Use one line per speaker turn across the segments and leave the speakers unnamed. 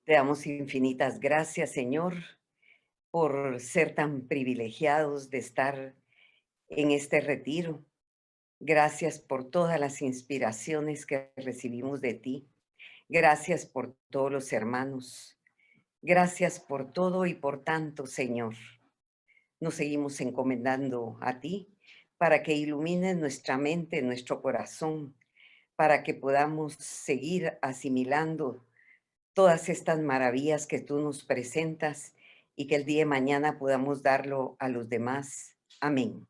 Te damos infinitas gracias, Señor, por ser tan privilegiados de estar en este retiro. Gracias por todas las inspiraciones que recibimos de ti. Gracias por todos los hermanos. Gracias por todo y por tanto, Señor. Nos seguimos encomendando a ti para que ilumines nuestra mente, nuestro corazón, para que podamos seguir asimilando todas estas maravillas que tú nos presentas y que el día de mañana podamos darlo a los demás. Amén.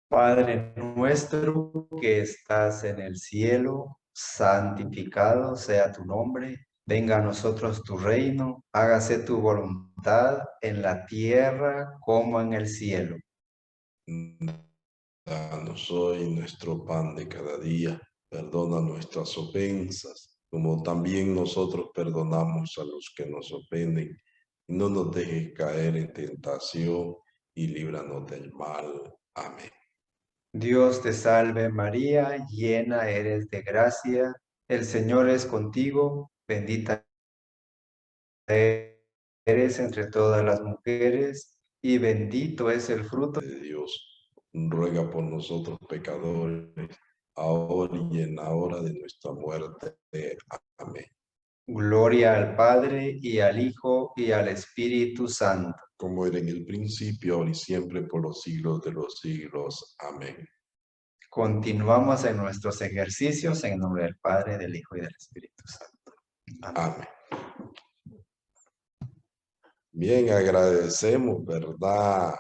Padre nuestro que estás en el cielo, santificado sea tu nombre. Venga a nosotros tu reino, hágase tu voluntad en la tierra como en el cielo.
Danos hoy nuestro pan de cada día. Perdona nuestras ofensas, como también nosotros perdonamos a los que nos ofenden. Y no nos dejes caer en tentación y líbranos del mal. Amén.
Dios te salve María, llena eres de gracia, el Señor es contigo, bendita eres entre todas las mujeres y bendito es el fruto
De Dios, ruega por nosotros pecadores, ahora y en la hora de nuestra muerte. Amén.
Gloria al Padre, y al Hijo, y al Espíritu Santo.
Como era en el principio, ahora y siempre, por los siglos de los siglos. Amén.
Continuamos en nuestros ejercicios en nombre del Padre, del Hijo y del Espíritu Santo.
Amén. Bien, agradecemos, ¿verdad?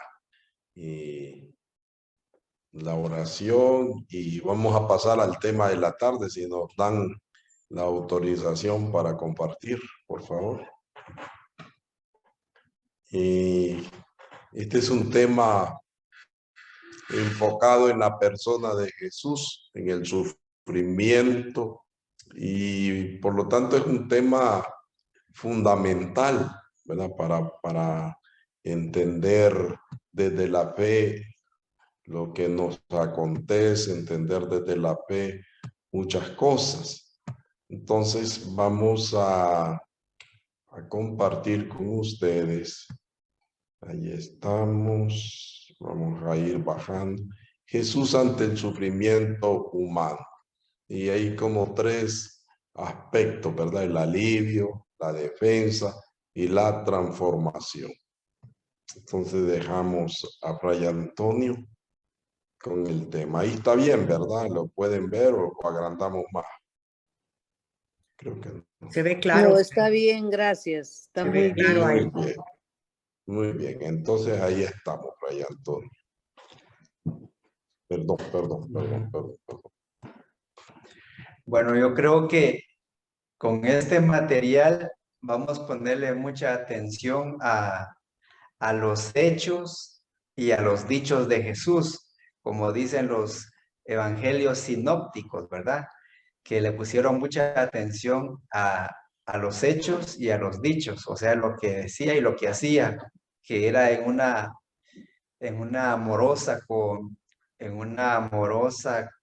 La oración y vamos a pasar al tema de la tarde, si nos dan la autorización para compartir, por favor. Y este es un tema enfocado en la persona de Jesús, en el sufrimiento, y por lo tanto es un tema fundamental, ¿verdad? Para entender desde la fe lo que nos acontece, entender desde la fe muchas cosas. Entonces vamos a compartir con ustedes. Ahí estamos. Vamos a ir bajando. Jesús ante el sufrimiento humano. Y hay como tres aspectos, ¿verdad? El alivio, la defensa y la transformación. Entonces dejamos a Fray Antonio con el tema. Ahí está bien, ¿verdad? Lo pueden ver o agrandamos más. Creo que no.
Se ve claro.
No, está bien, gracias. Está muy bien.
Muy bien. Muy bien. Entonces ahí estamos, Fray Antonio. Perdón.
Bueno, yo creo que con este material vamos a ponerle mucha atención a los hechos y a los dichos de Jesús, como dicen los evangelios sinópticos, ¿verdad? Que le pusieron mucha atención a los hechos y a los dichos, o sea, lo que decía y lo que hacía, que era en una amorosa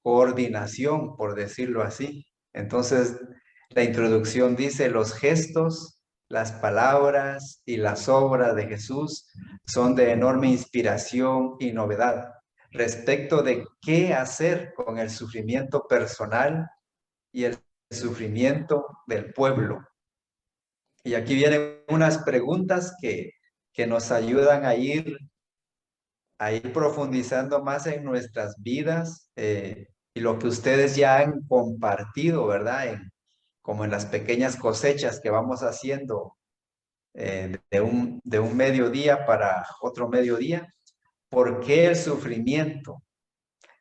coordinación, por decirlo así. Entonces, la introducción dice: los gestos, las palabras y las obras de Jesús son de enorme inspiración y novedad respecto de qué hacer con el sufrimiento personal y el sufrimiento del pueblo. Y aquí vienen unas preguntas que nos ayudan a ir profundizando más en nuestras vidas, y lo que ustedes ya han compartido, ¿verdad? Como en las pequeñas cosechas que vamos haciendo, de un mediodía para otro mediodía. ¿Por qué el sufrimiento?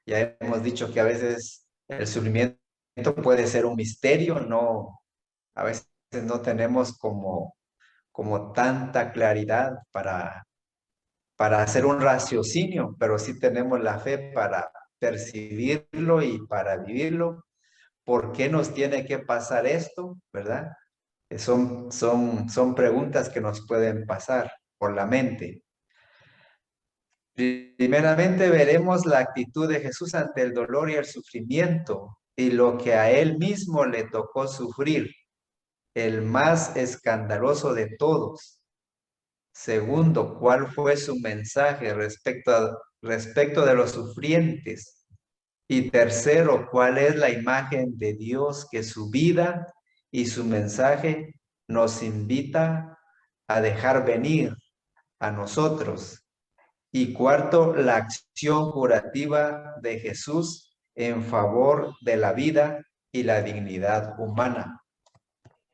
Ya hemos dicho que a veces el sufrimiento puede ser un misterio, no, a veces no tenemos como tanta claridad para hacer un raciocinio, pero sí tenemos la fe para percibirlo y para vivirlo. ¿Por qué nos tiene que pasar esto? ¿Verdad? Son preguntas que nos pueden pasar. por la mente. Primeramente veremos la actitud de Jesús ante el dolor y el sufrimiento y lo que a él mismo le tocó sufrir, el más escandaloso de todos. Segundo, ¿cuál fue su mensaje respecto de los sufrientes? Y tercero, ¿cuál es la imagen de Dios que su vida y su mensaje nos invita a dejar venir a nosotros? Y cuarto, la acción curativa de Jesús en favor de la vida y la dignidad humana.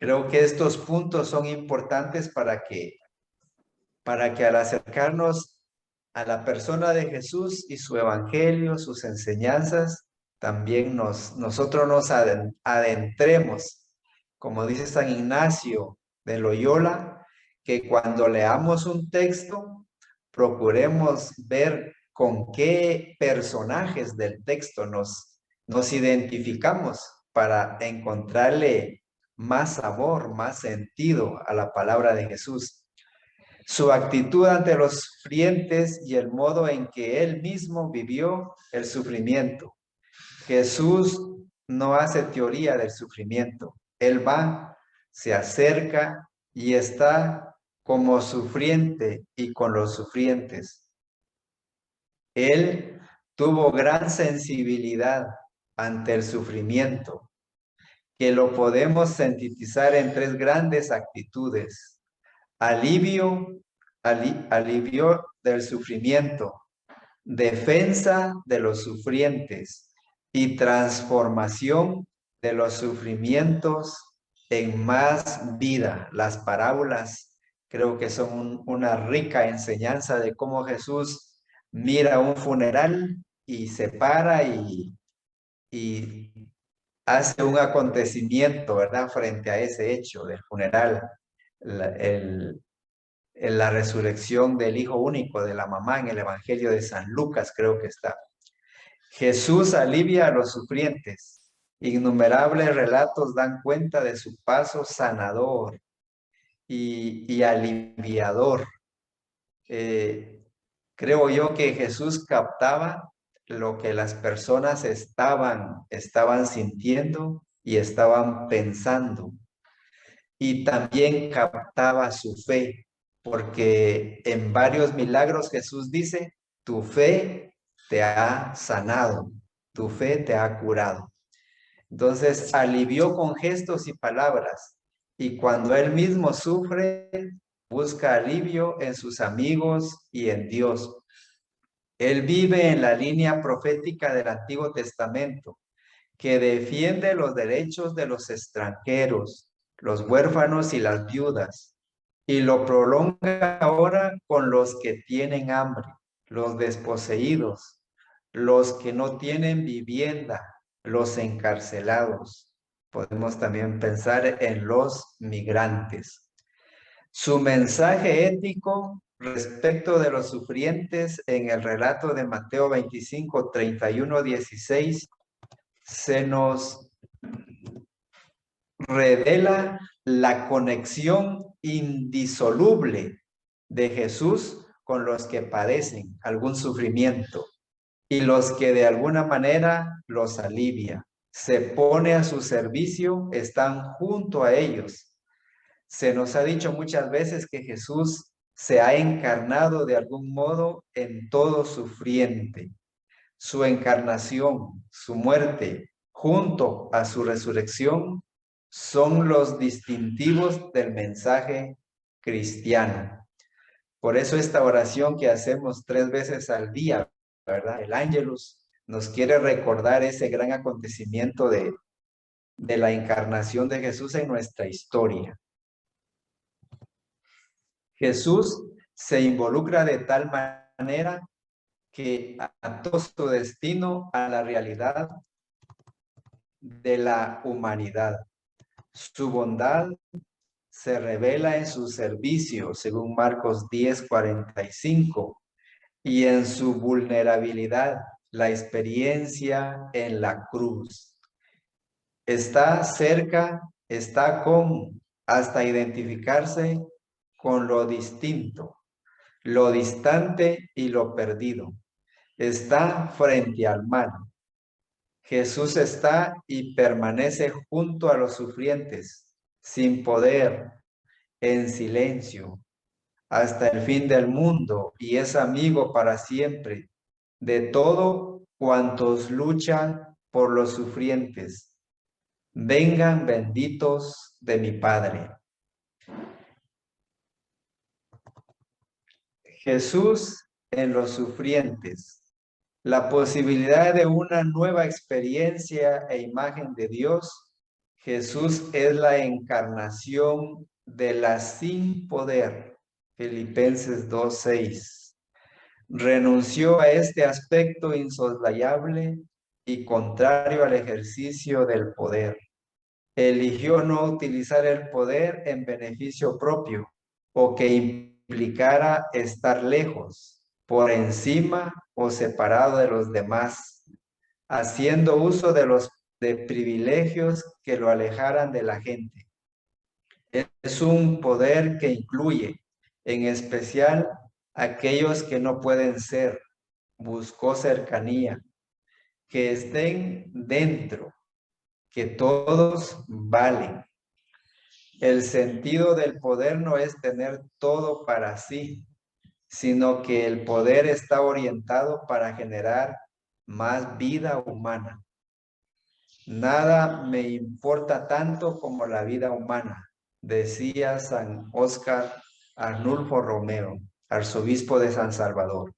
Creo que estos puntos son importantes para que al acercarnos a la persona de Jesús y su evangelio, sus enseñanzas, también nosotros nos adentremos, como dice San Ignacio de Loyola, que cuando leamos un texto, procuremos ver con qué personajes del texto nos identificamos para encontrarle más sabor, más sentido a la palabra de Jesús. Su actitud ante los sufrientes y el modo en que él mismo vivió el sufrimiento. Jesús no hace teoría del sufrimiento. Él va, se acerca y está como sufriente y con los sufrientes. Él tuvo gran sensibilidad ante el sufrimiento, que lo podemos sintetizar en tres grandes actitudes: alivio del sufrimiento, defensa de los sufrientes y transformación de los sufrimientos en más vida. Las parábolas creo que son una rica enseñanza de cómo Jesús mira un funeral y se para y hace un acontecimiento, ¿verdad? Frente a ese hecho del funeral, la resurrección del hijo único de la mamá en el Evangelio de San Lucas, creo que está. Jesús alivia a los sufrientes. Innumerables relatos dan cuenta de su paso sanador y aliviador. Creo yo que Jesús captaba lo que las personas estaban sintiendo y estaban pensando. Y también captaba su fe, porque en varios milagros Jesús dice, tu fe te ha sanado, tu fe te ha curado. Entonces alivió con gestos y palabras, y cuando él mismo sufre, busca alivio en sus amigos y en Dios. Él vive en la línea profética del Antiguo Testamento, que defiende los derechos de los extranjeros, los huérfanos y las viudas, y lo prolonga ahora con los que tienen hambre, los desposeídos, los que no tienen vivienda, los encarcelados. Podemos también pensar en los migrantes. Su mensaje ético respecto de los sufrientes en el relato de Mateo 25, 31, 16, se nos revela la conexión indisoluble de Jesús con los que padecen algún sufrimiento y los que de alguna manera los alivia. Se pone a su servicio, están junto a ellos. Se nos ha dicho muchas veces que Jesús se ha encarnado de algún modo en todo sufriente. Su encarnación, su muerte, junto a su resurrección, son los distintivos del mensaje cristiano. Por eso esta oración que hacemos 3 veces al día, ¿verdad? El Ángelus nos quiere recordar ese gran acontecimiento de la encarnación de Jesús en nuestra historia. Jesús se involucra de tal manera que ató su destino a la realidad de la humanidad. Su bondad se revela en su servicio, según Marcos 10:45, y en su vulnerabilidad, la experiencia en la cruz. Está cerca, está hasta identificarse con lo distinto, lo distante y lo perdido. Está frente al mal. Jesús está y permanece junto a los sufrientes, sin poder, en silencio, hasta el fin del mundo, y es amigo para siempre de todo cuantos luchan por los sufrientes. Vengan benditos de mi Padre. Jesús en los sufrientes. La posibilidad de una nueva experiencia e imagen de Dios. Jesús es la encarnación de la sin poder. Filipenses 2:6. Renunció a este aspecto insoslayable y contrario al ejercicio del poder. Eligió no utilizar el poder en beneficio propio o que implicara estar lejos, por encima o separado de los demás, haciendo uso de privilegios que lo alejaran de la gente. Es un poder que incluye, en especial, aquellos que no pueden ser. Buscó cercanía, que estén dentro, que todos valen. El sentido del poder no es tener todo para sí, sino que el poder está orientado para generar más vida humana. Nada me importa tanto como la vida humana, decía San Óscar Arnulfo Romero, arzobispo de San Salvador.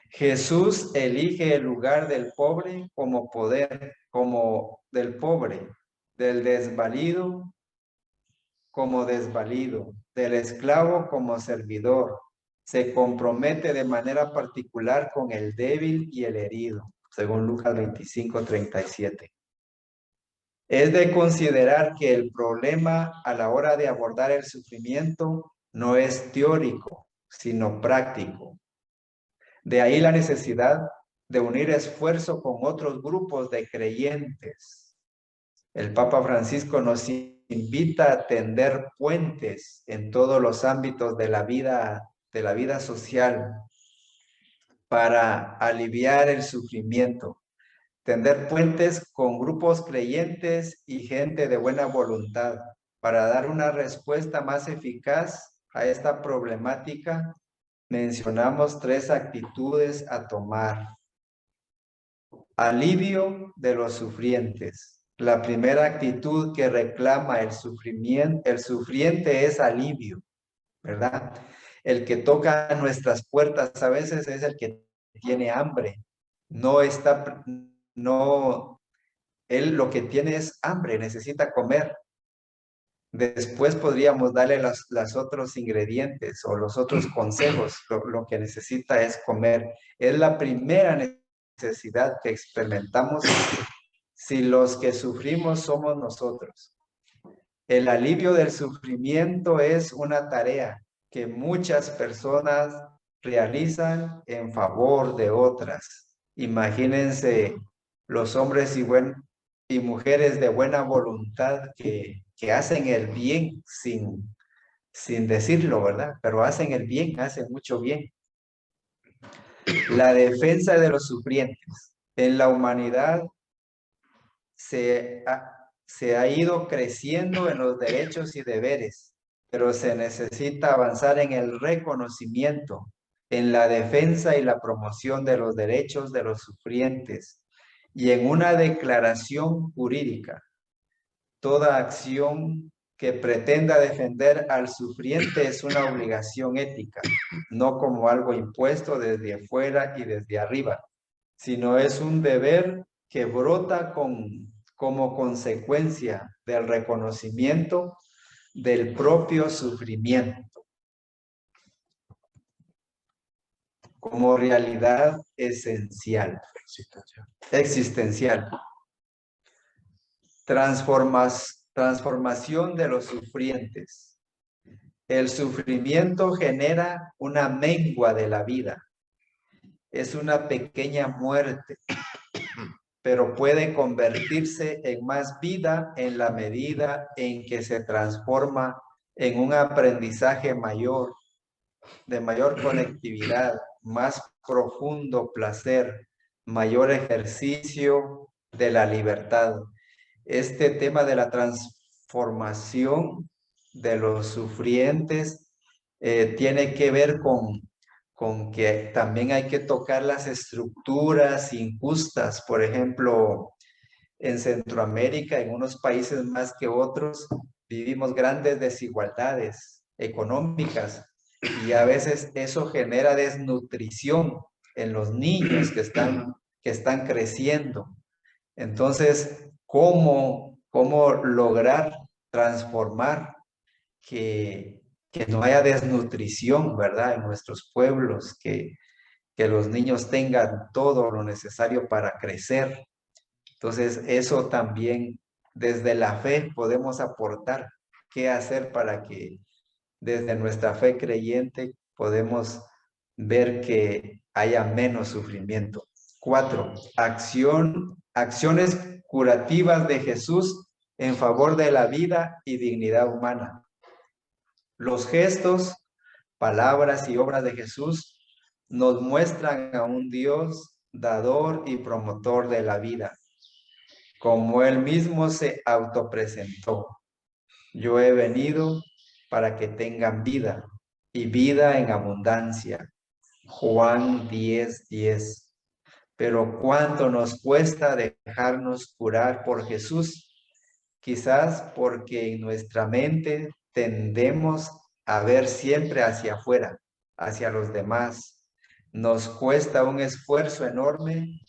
Jesús elige el lugar del pobre como poder, como del pobre, del desvalido como desvalido, del esclavo como servidor. Se compromete de manera particular con el débil y el herido, según Lucas 25:37. Es de considerar que el problema a la hora de abordar el sufrimiento no es teórico, sino práctico. De ahí la necesidad de unir esfuerzo con otros grupos de creyentes. El Papa Francisco nos invita a tender puentes en todos los ámbitos de la vida social para aliviar el sufrimiento. Tender puentes con grupos creyentes y gente de buena voluntad para dar una respuesta más eficaz a esta problemática. Mencionamos 3 actitudes a tomar. Alivio de los sufrientes. La primera actitud que reclama el sufriente es alivio, ¿verdad? El que toca nuestras puertas a veces es el que tiene hambre. Él lo que tiene es hambre, necesita comer. Después podríamos darle los otros ingredientes o los otros consejos. Lo que necesita es comer. Es la primera necesidad que experimentamos si los que sufrimos somos nosotros. El alivio del sufrimiento es una tarea que muchas personas realizan en favor de otras. Imagínense los hombres y mujeres de buena voluntad que hacen el bien sin decirlo, ¿verdad? Pero hacen el bien, hacen mucho bien. La defensa de los sufrientes. En la humanidad se ha ido creciendo en los derechos y deberes, pero se necesita avanzar en el reconocimiento, en la defensa y la promoción de los derechos de los sufrientes y en una declaración jurídica. Toda acción que pretenda defender al sufriente es una obligación ética, no como algo impuesto desde afuera y desde arriba, sino es un deber que brota como consecuencia del reconocimiento del propio sufrimiento como realidad esencial, existencial. Transformación de los sufrientes. El sufrimiento genera una mengua de la vida. Es una pequeña muerte, pero puede convertirse en más vida en la medida en que se transforma en un aprendizaje mayor, de mayor conectividad, más profundo placer, mayor ejercicio de la libertad. Este tema de la transformación de los sufrientes tiene que ver con que también hay que tocar las estructuras injustas. Por ejemplo, en Centroamérica, en unos países más que otros, vivimos grandes desigualdades económicas y a veces eso genera desnutrición en los niños que están creciendo. Entonces, ¿cómo lograr transformar que no haya desnutrición, ¿verdad? En nuestros pueblos, que los niños tengan todo lo necesario para crecer. Entonces, eso también desde la fe podemos aportar qué hacer para que desde nuestra fe creyente podemos ver que haya menos sufrimiento. 4. Acciones curativas de Jesús en favor de la vida y dignidad humana. Los gestos, palabras y obras de Jesús nos muestran a un Dios dador y promotor de la vida, como él mismo se autopresentó. Yo he venido para que tengan vida y vida en abundancia. Juan 10:10. Pero ¿cuánto nos cuesta dejarnos curar por Jesús? Quizás porque en nuestra mente tendemos a ver siempre hacia afuera, hacia los demás. Nos cuesta un esfuerzo enorme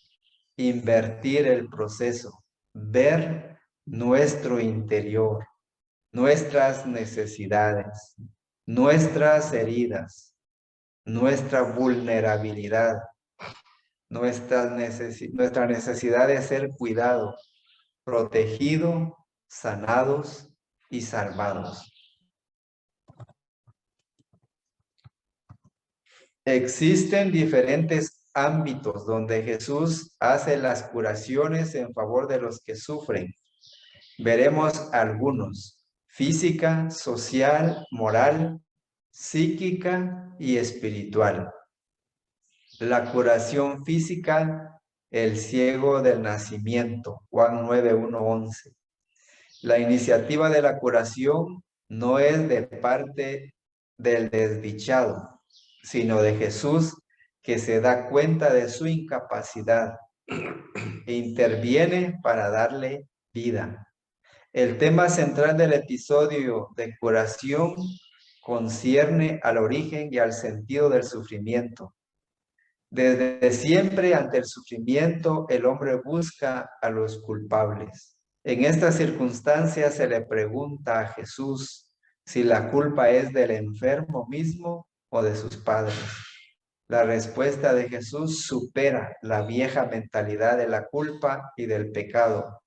invertir el proceso, ver nuestro interior, nuestras necesidades, nuestras heridas, nuestra vulnerabilidad, nuestra necesidad de ser cuidado, protegido, sanados y salvados. Existen diferentes ámbitos donde Jesús hace las curaciones en favor de los que sufren. Veremos algunos: física, social, moral, psíquica y espiritual. La curación física, el ciego del nacimiento, Juan 9:1-11. La iniciativa de la curación no es de parte del desdichado, sino de Jesús, que se da cuenta de su incapacidad e interviene para darle vida. El tema central del episodio de curación concierne al origen y al sentido del sufrimiento. Desde siempre, ante el sufrimiento, el hombre busca a los culpables. En estas circunstancias se le pregunta a Jesús si la culpa es del enfermo mismo o de sus padres. La respuesta de Jesús supera la vieja mentalidad de la culpa y del pecado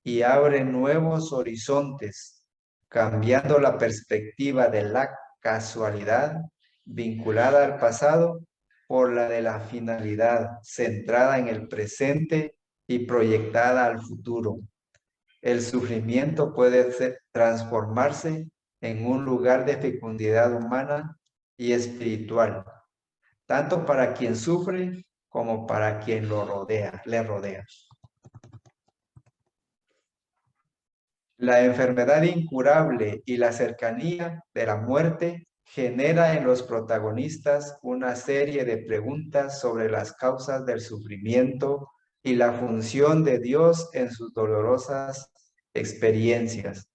y abre nuevos horizontes, cambiando la perspectiva de la casualidad vinculada al pasado por la de la finalidad centrada en el presente y proyectada al futuro. El sufrimiento puede transformarse en un lugar de fecundidad humana y espiritual, tanto para quien sufre como para quien le rodea. La enfermedad incurable y la cercanía de la muerte genera en los protagonistas una serie de preguntas sobre las causas del sufrimiento y la función de Dios en sus dolorosas experiencias.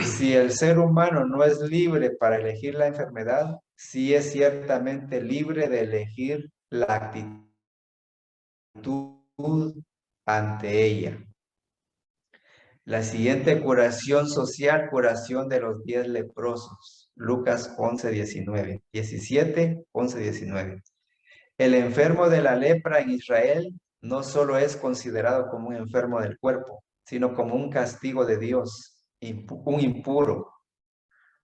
Si el ser humano no es libre para elegir la enfermedad, sí es ciertamente libre de elegir la actitud ante ella. La siguiente curación social, curación de los 10 leprosos. Lucas 11:19. 17, 11, 19. El enfermo de la lepra en Israel no solo es considerado como un enfermo del cuerpo, sino como un castigo de Dios, un impuro.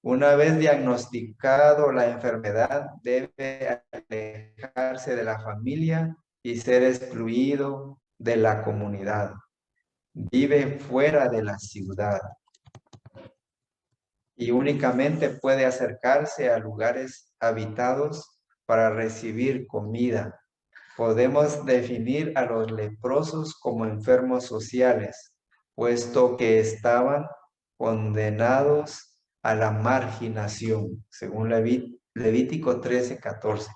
Una vez diagnosticado la enfermedad, debe alejarse de la familia y ser excluido de la comunidad. Vive fuera de la ciudad y únicamente puede acercarse a lugares habitados para recibir comida. Podemos definir a los leprosos como enfermos sociales, puesto que estaban condenados a la marginación, según Levítico 13:14.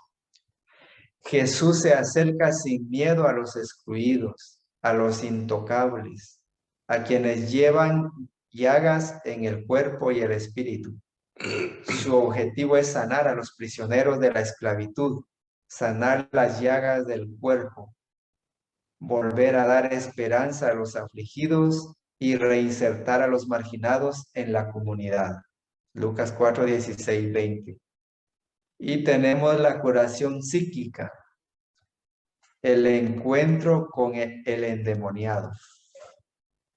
Jesús se acerca sin miedo a los excluidos, a los intocables, a quienes llevan llagas en el cuerpo y el espíritu. Su objetivo es sanar a los prisioneros de la esclavitud, sanar las llagas del cuerpo, volver a dar esperanza a los afligidos y reinsertar a los marginados en la comunidad. Lucas 4, 16, 20. Y tenemos la curación psíquica, el encuentro con el endemoniado.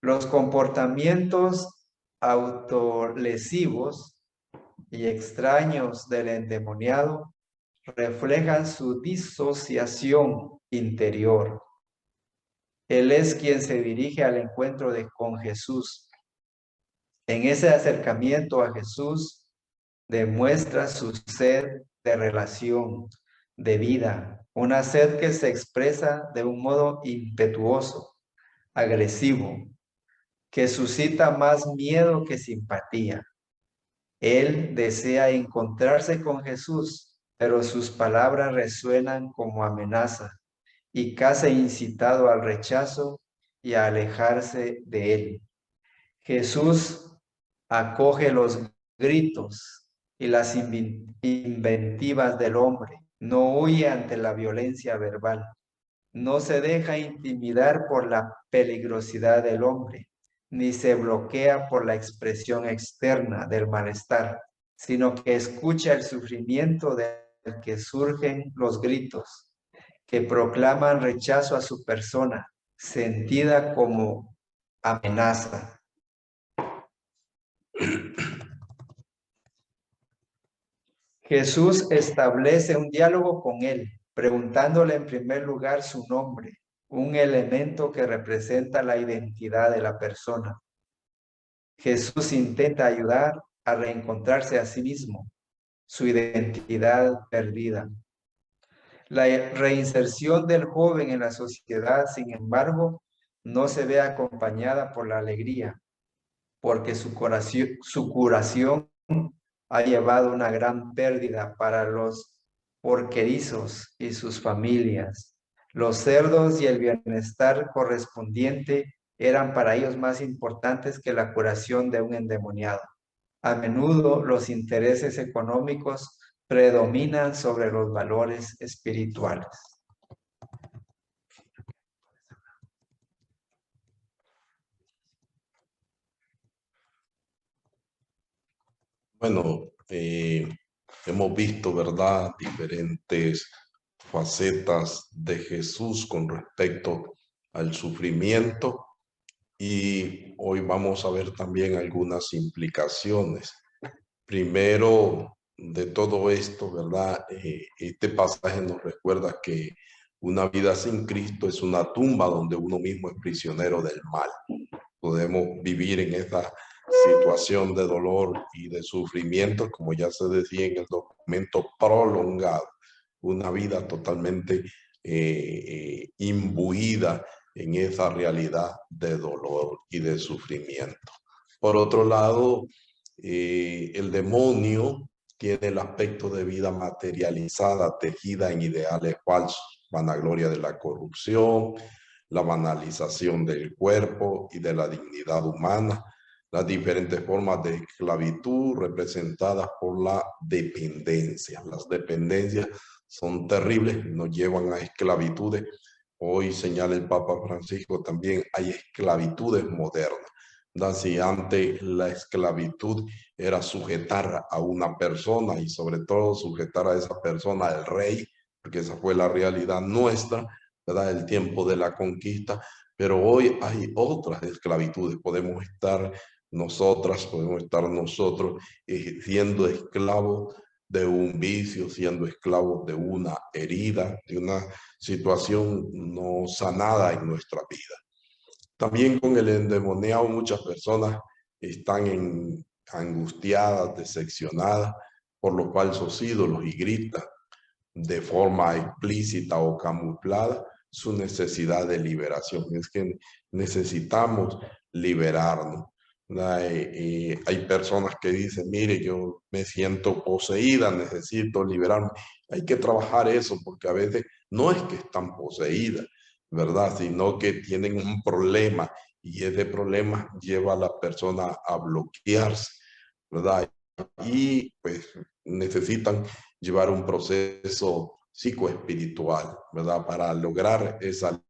Los comportamientos autolesivos y extraños del endemoniado reflejan su disociación interior. Él es quien se dirige al encuentro con Jesús. En ese acercamiento a Jesús demuestra su sed de relación, de vida, una sed que se expresa de un modo impetuoso, agresivo, que suscita más miedo que simpatía. Él desea encontrarse con Jesús, pero sus palabras resuenan como amenaza y casi incitado al rechazo y a alejarse de él. Jesús acoge los gritos y las inventivas del hombre, no huye ante la violencia verbal, no se deja intimidar por la peligrosidad del hombre, ni se bloquea por la expresión externa del malestar, sino que escucha el sufrimiento del que surgen los gritos, que proclaman rechazo a su persona, sentida como amenaza. Jesús establece un diálogo con él, preguntándole en primer lugar su nombre, un elemento que representa la identidad de la persona. Jesús intenta ayudar a reencontrarse a sí mismo, su identidad perdida. La reinserción del joven en la sociedad, sin embargo, no se ve acompañada por la alegría, porque su curación ha llevado una gran pérdida para los porquerizos y sus familias. Los cerdos y el bienestar correspondiente eran para ellos más importantes que la curación de un endemoniado. A menudo los intereses económicos predominan sobre los valores espirituales.
Bueno, hemos visto, ¿verdad?, diferentes facetas de Jesús con respecto al sufrimiento y hoy vamos a ver también algunas implicaciones. Primero de todo esto, ¿verdad? Este pasaje nos recuerda que una vida sin Cristo es una tumba donde uno mismo es prisionero del mal. Podemos vivir en esta situación de dolor y de sufrimiento, como ya se decía en el documento, prolongado, una vida totalmente imbuida en esa realidad de dolor y de sufrimiento. Por otro lado, el demonio tiene el aspecto de vida materializada, tejida en ideales falsos, vanagloria de la corrupción, la banalización del cuerpo y de la dignidad humana, las diferentes formas de esclavitud representadas por la dependencia. Las dependencias son terribles, nos llevan a esclavitudes. Hoy señala el Papa Francisco también, hay esclavitudes modernas. Si antes la esclavitud era sujetar a una persona y sobre todo sujetar a esa persona al rey, porque esa fue la realidad nuestra, ¿verdad? El tiempo de la conquista, pero hoy hay otras esclavitudes. Podemos estar nosotros siendo esclavos de un vicio, siendo esclavos de una herida, de una situación no sanada en nuestra vida. También con el endemoniado muchas personas están angustiadas, decepcionadas, por los falsos ídolos y grita de forma explícita o camuflada su necesidad de liberación. Es que necesitamos liberarnos. Hay personas que dicen, mire, yo me siento poseída, necesito liberarme. Hay que trabajar eso porque a veces no es que están poseídas, ¿verdad? Sino que tienen un problema y ese problema lleva a la persona a bloquearse, ¿verdad? Y pues necesitan llevar un proceso psicoespiritual, ¿verdad? Para lograr esa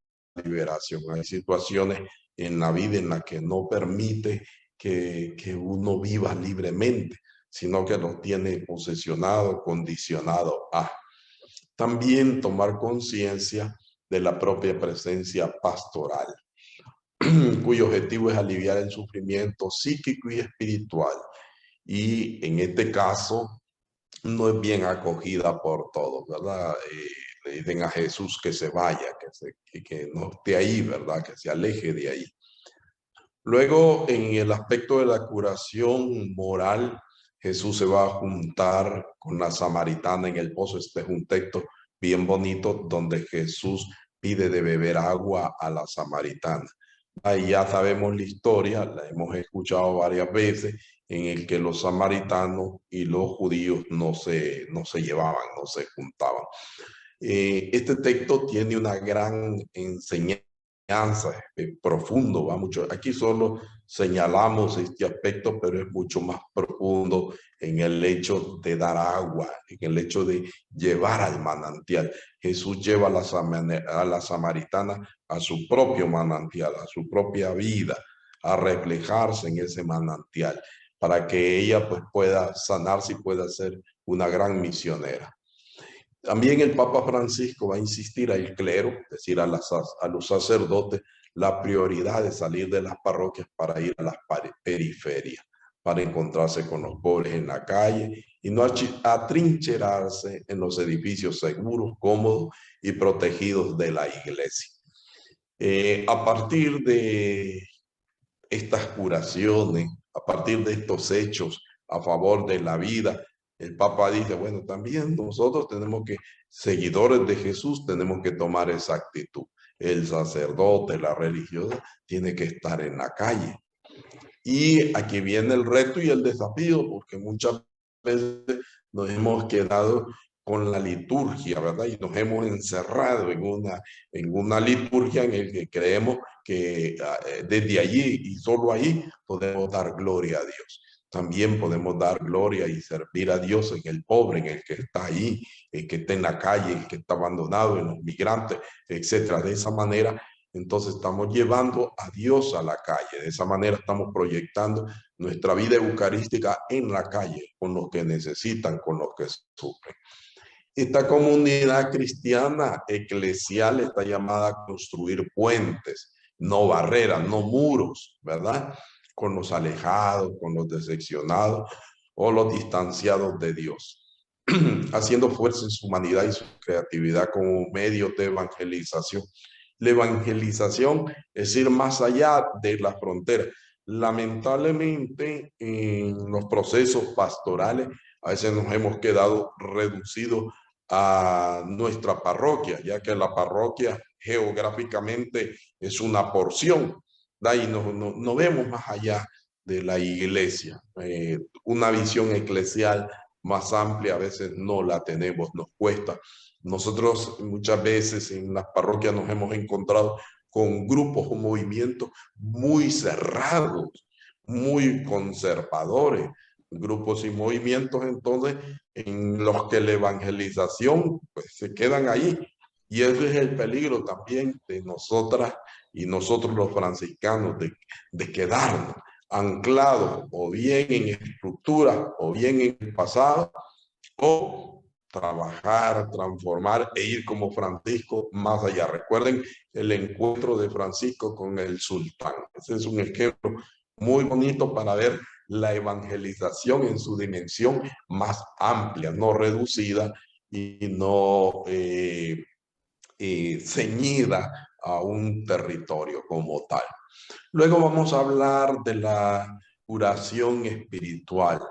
liberación. Hay situaciones en la vida en las que no permite que uno viva libremente, sino que lo tiene posesionado, condicionado a. También tomar conciencia de la propia presencia pastoral, cuyo objetivo es aliviar el sufrimiento psíquico y espiritual. Y en este caso, no es bien acogida por todos, ¿verdad? Le dicen a Jesús que se vaya, que no esté ahí, ¿verdad? Que se aleje de ahí. Luego, en el aspecto de la curación moral, Jesús se va a juntar con la samaritana en el pozo. Este es un texto bien bonito donde Jesús pide de beber agua a la samaritana. Ahí ya sabemos la historia, la hemos escuchado varias veces, en el que los samaritanos y los judíos no se llevaban, no se juntaban. Este texto tiene una gran enseñanza, profundo, va mucho. Aquí solo señalamos este aspecto, pero es mucho más profundo en el hecho de dar agua, en el hecho de llevar al manantial. Jesús lleva a la samaritana a su propio manantial, a su propia vida, a reflejarse en ese manantial, para que ella pues pueda sanarse y pueda ser una gran misionera. También el Papa Francisco va a insistir al clero, es decir, a los sacerdotes, la prioridad de salir de las parroquias para ir a las periferias, para encontrarse con los pobres en la calle y no atrincherarse en los edificios seguros, cómodos y protegidos de la iglesia. A partir de estas curaciones, a partir de estos hechos a favor de la vida, el Papa dice, bueno, también nosotros tenemos que, seguidores de Jesús, tenemos que tomar esa actitud. El sacerdote, la religiosa, tiene que estar en la calle. Y aquí viene el reto y el desafío, porque muchas veces nos hemos quedado con la liturgia, ¿verdad? Y nos hemos encerrado en una liturgia en la que creemos que desde allí y solo ahí podemos dar gloria a Dios. También podemos dar gloria y servir a Dios en el pobre, en el que está ahí, el que está en la calle, el que está abandonado, en los migrantes, etcétera. De esa manera, entonces estamos llevando a Dios a la calle. De esa manera estamos proyectando nuestra vida eucarística en la calle, con los que necesitan, con los que sufren. Esta comunidad cristiana eclesial está llamada a construir puentes, no barreras, no muros, ¿verdad? Con los alejados, con los decepcionados o los distanciados de Dios, haciendo fuerza en su humanidad y su creatividad como medio de evangelización. La evangelización es ir más allá de las fronteras. Lamentablemente, en los procesos pastorales, a veces nos hemos quedado reducidos a nuestra parroquia, ya que la parroquia geográficamente es una porción, ¿verdad? Y no vemos más allá de la iglesia. Una visión eclesial más amplia a veces no la tenemos, nos cuesta. Nosotros muchas veces en las parroquias nos hemos encontrado con grupos o movimientos muy cerrados, muy conservadores, grupos y movimientos entonces en los que la evangelización pues se quedan ahí. Y ese es el peligro también de nosotras y nosotros los franciscanos, de quedarnos anclados o bien en estructura o bien en el pasado, o trabajar, transformar e ir como Francisco más allá. Recuerden el encuentro de Francisco con el sultán. Ese es un ejemplo muy bonito para ver la evangelización en su dimensión más amplia, no reducida y no ceñida a un territorio como tal. Luego vamos a hablar de la curación espiritual.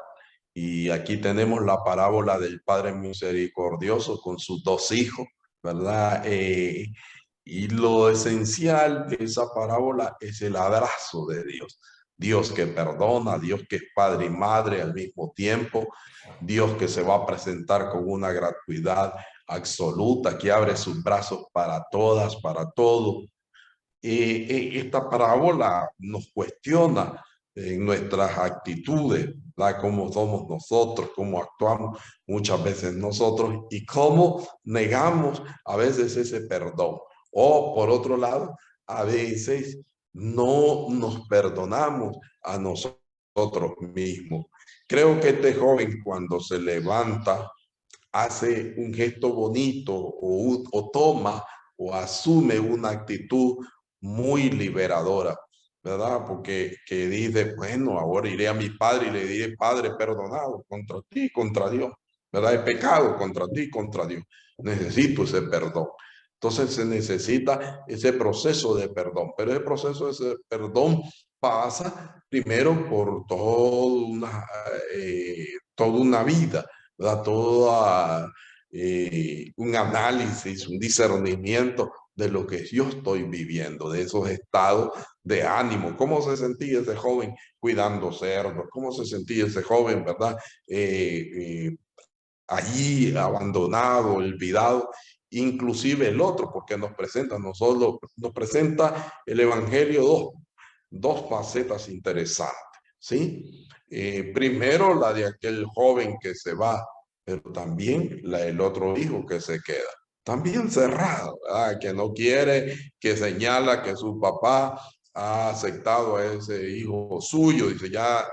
Y aquí tenemos la parábola del Padre Misericordioso con sus dos hijos, ¿verdad? Y lo esencial de esa parábola es el abrazo de Dios. Dios que perdona, Dios que es padre y madre al mismo tiempo, Dios que se va a presentar con una gratuidad absoluta, que abre sus brazos para todas, para todos. Esta parábola nos cuestiona en nuestras actitudes, ¿verdad? Cómo somos nosotros, cómo actuamos muchas veces nosotros y cómo negamos a veces ese perdón. O por otro lado, a veces no nos perdonamos a nosotros mismos. Creo que este joven cuando se levanta hace un gesto bonito o toma o asume una actitud muy liberadora, ¿verdad? Porque que dice, bueno, ahora iré a mi padre y le diré, Padre, perdonado contra ti, contra Dios, ¿verdad? He pecado contra ti, contra Dios. Necesito ese perdón. Entonces se necesita ese proceso de perdón, pero ese proceso de perdón pasa primero por toda una vida, ¿verdad? Todo un análisis, un discernimiento de lo que yo estoy viviendo, de esos estados de ánimo. ¿Cómo se sentía ese joven cuidando cerdos? ¿Cómo se sentía ese joven, verdad? Allí abandonado, olvidado, inclusive el otro, porque nos presenta el Evangelio dos facetas interesantes, ¿sí? Primero la de aquel joven que se va, pero también la del otro hijo que se queda. También cerrado, ¿verdad? Que no quiere, que señala que su papá ha aceptado a ese hijo suyo, dice ya,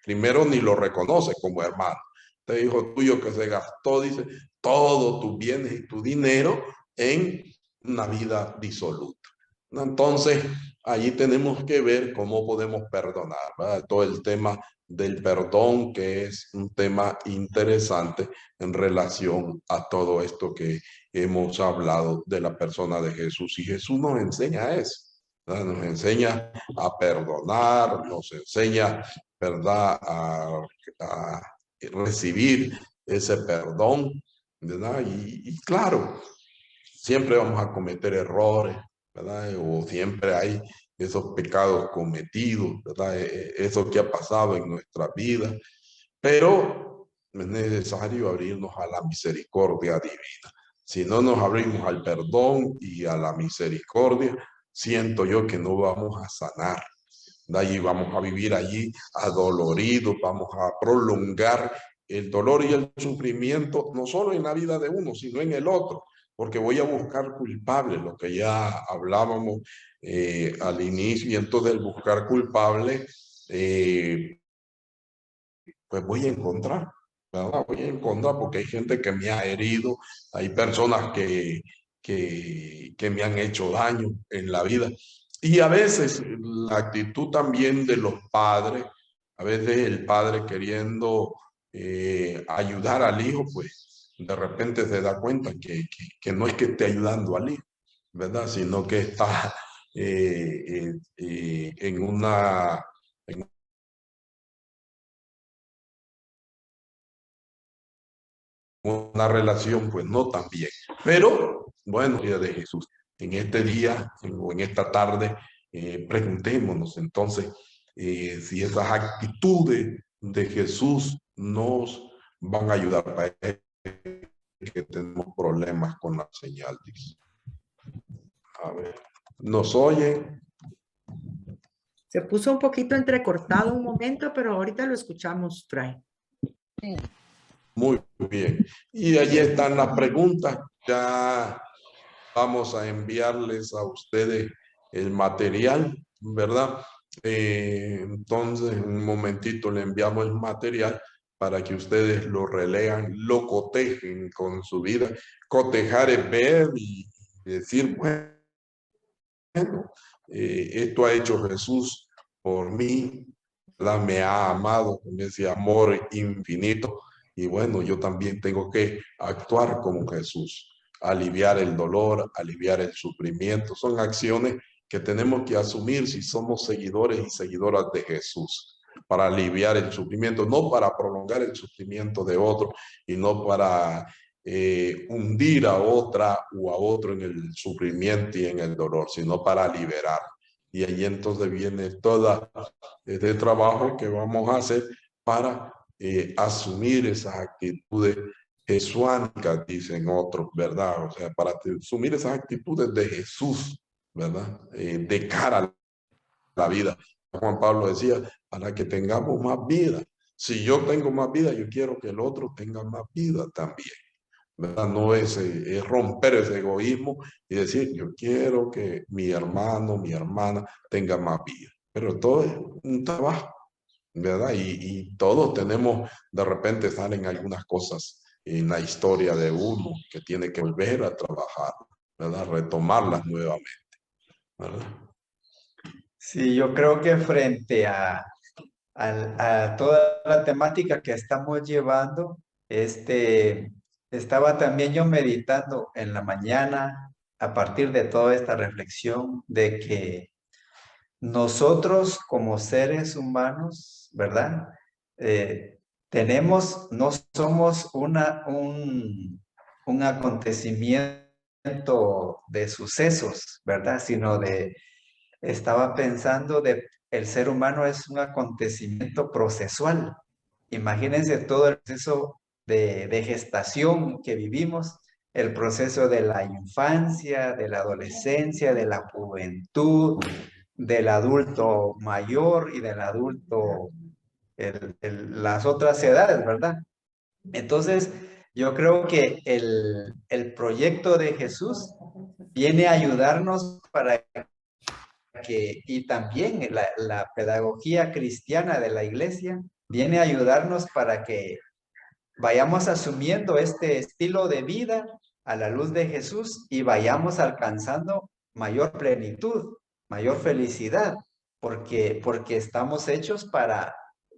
primero ni lo reconoce como hermano. Este hijo tuyo que se gastó, dice, todos tus bienes y tu dinero en una vida disoluta. Entonces, allí tenemos que ver cómo podemos perdonar, ¿verdad? Todo el tema del perdón, que es un tema interesante en relación a todo esto que hemos hablado de la persona de Jesús. Y Jesús nos enseña eso, ¿verdad? Nos enseña a perdonar, nos enseña, ¿verdad? A recibir ese perdón, ¿verdad? Y claro, siempre vamos a cometer errores, ¿verdad? O siempre hay esos pecados cometidos, ¿verdad? Eso que ha pasado en nuestra vida, pero es necesario abrirnos a la misericordia divina. Si no nos abrimos al perdón y a la misericordia, siento yo que no vamos a sanar. De allí vamos a vivir allí adoloridos, vamos a prolongar el dolor y el sufrimiento, no solo en la vida de uno, sino en el otro, porque voy a buscar culpables, lo que ya hablábamos al inicio, y entonces el buscar culpables, pues voy a encontrar, ¿verdad? Voy a encontrar porque hay gente que me ha herido, hay personas que me han hecho daño en la vida. Y a veces la actitud también de los padres, a veces el padre queriendo ayudar al hijo, pues de repente se da cuenta que no es que esté ayudando al hijo, ¿verdad? Sino que está en una relación pues no tan bien. Pero bueno, día de Jesús. En este día o en esta tarde, preguntémonos entonces si esas actitudes de Jesús nos van a ayudar para que tenemos problemas con la señal. Dice. A ver, ¿nos oyen?
Se puso un poquito entrecortado un momento, pero ahorita lo escuchamos, Fray.
Muy bien. Y allí están las preguntas. Ya vamos a enviarles a ustedes el material, ¿verdad? Entonces, en un momentito le enviamos el material para que ustedes lo relean, lo cotejen con su vida. Cotejar es ver y decir, bueno, esto ha hecho Jesús por mí, ¿verdad? Me ha amado con ese amor infinito y bueno, yo también tengo que actuar como Jesús, aliviar el dolor, aliviar el sufrimiento. Son acciones que tenemos que asumir si somos seguidores y seguidoras de Jesús. para aliviar el sufrimiento, no para prolongar el sufrimiento de otro y no para hundir a otra o a otro en el sufrimiento y en el dolor, sino para liberar. Y ahí entonces viene todo este trabajo que vamos a hacer para asumir esas actitudes jesuánicas, dicen otros, ¿verdad? O sea, para asumir esas actitudes de Jesús, ¿verdad? De cara a la vida. Juan Pablo decía, para que tengamos más vida. Si yo tengo más vida, yo quiero que el otro tenga más vida también, ¿verdad? No es romper ese egoísmo y decir, yo quiero que mi hermano, mi hermana tenga más vida. Pero todo es un trabajo, ¿verdad? Y todos tenemos, de repente salen algunas cosas en la historia de uno que tiene que volver a trabajar, ¿verdad? Retomarlas nuevamente, ¿verdad?
Sí, yo creo que frente a toda la temática que estamos llevando, estaba también yo meditando en la mañana a partir de toda esta reflexión de que nosotros como seres humanos, ¿verdad? No somos un acontecimiento de sucesos, ¿verdad? Estaba pensando el ser humano es un acontecimiento procesual. Imagínense todo el proceso de gestación que vivimos, el proceso de la infancia, de la adolescencia, de la juventud, del adulto mayor y del adulto, las otras edades, ¿verdad? Entonces, yo creo que el proyecto de Jesús viene a ayudarnos para y también la pedagogía cristiana de la iglesia viene a ayudarnos para que vayamos asumiendo este estilo de vida a la luz de Jesús y vayamos alcanzando mayor plenitud, mayor felicidad, porque estamos hechos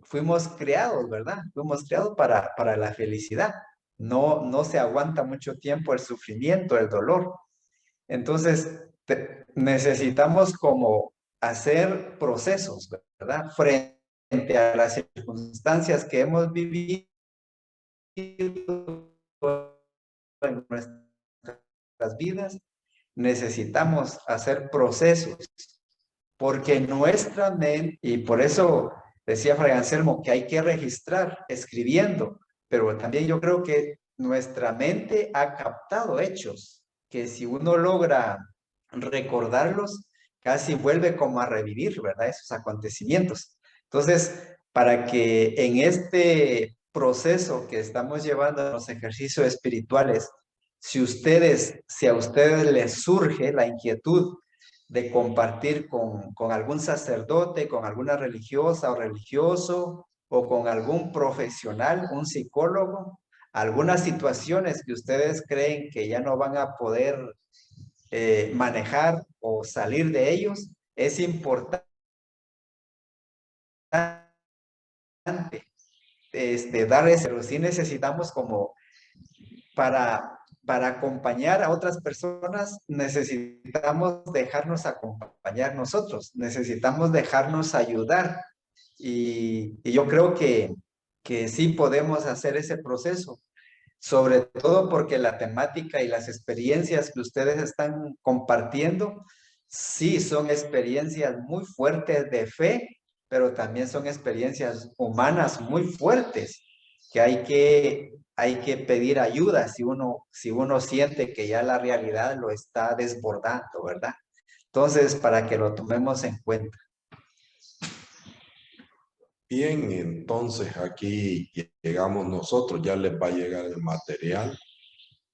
fuimos creados, ¿verdad? Fuimos creados para la felicidad. No se aguanta mucho tiempo el sufrimiento, el dolor. Entonces, necesitamos como hacer procesos, ¿verdad? Frente a las circunstancias que hemos vivido en nuestras vidas, necesitamos hacer procesos, porque nuestra mente, y por eso decía Fray Anselmo que hay que registrar escribiendo, pero también yo creo que nuestra mente ha captado hechos que si uno logra recordarlos, casi vuelve como a revivir, ¿verdad? Esos acontecimientos. Entonces, para que en este proceso que estamos llevando a los ejercicios espirituales, si a ustedes les surge la inquietud de compartir con algún sacerdote, con alguna religiosa o religioso, o con algún profesional, un psicólogo, algunas situaciones que ustedes creen que ya no van a poder manejar o salir de ellos, es importante dar ese, pero sí necesitamos como para acompañar a otras personas, necesitamos dejarnos acompañar nosotros, necesitamos dejarnos ayudar. Y yo creo que sí podemos hacer ese proceso, sobre todo porque la temática y las experiencias que ustedes están compartiendo, sí son experiencias muy fuertes de fe, pero también son experiencias humanas muy fuertes, que hay que pedir ayuda si uno siente que ya la realidad lo está desbordando, ¿verdad? Entonces, para que lo tomemos en cuenta.
Bien, entonces aquí llegamos nosotros, ya les va a llegar el material.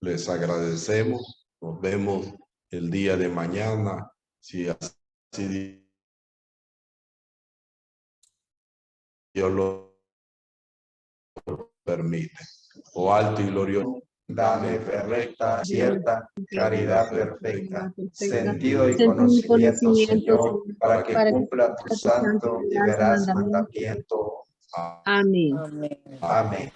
Les agradecemos, nos vemos el día de mañana, si así Dios lo permite. Oh alto y glorioso,
Dame fe recta, cierta, caridad perfecta, sentido y
Sentido y
conocimiento,
conocimiento,
Señor, para que cumpla tu santo y veraz mandamiento.
Amén.
Amén.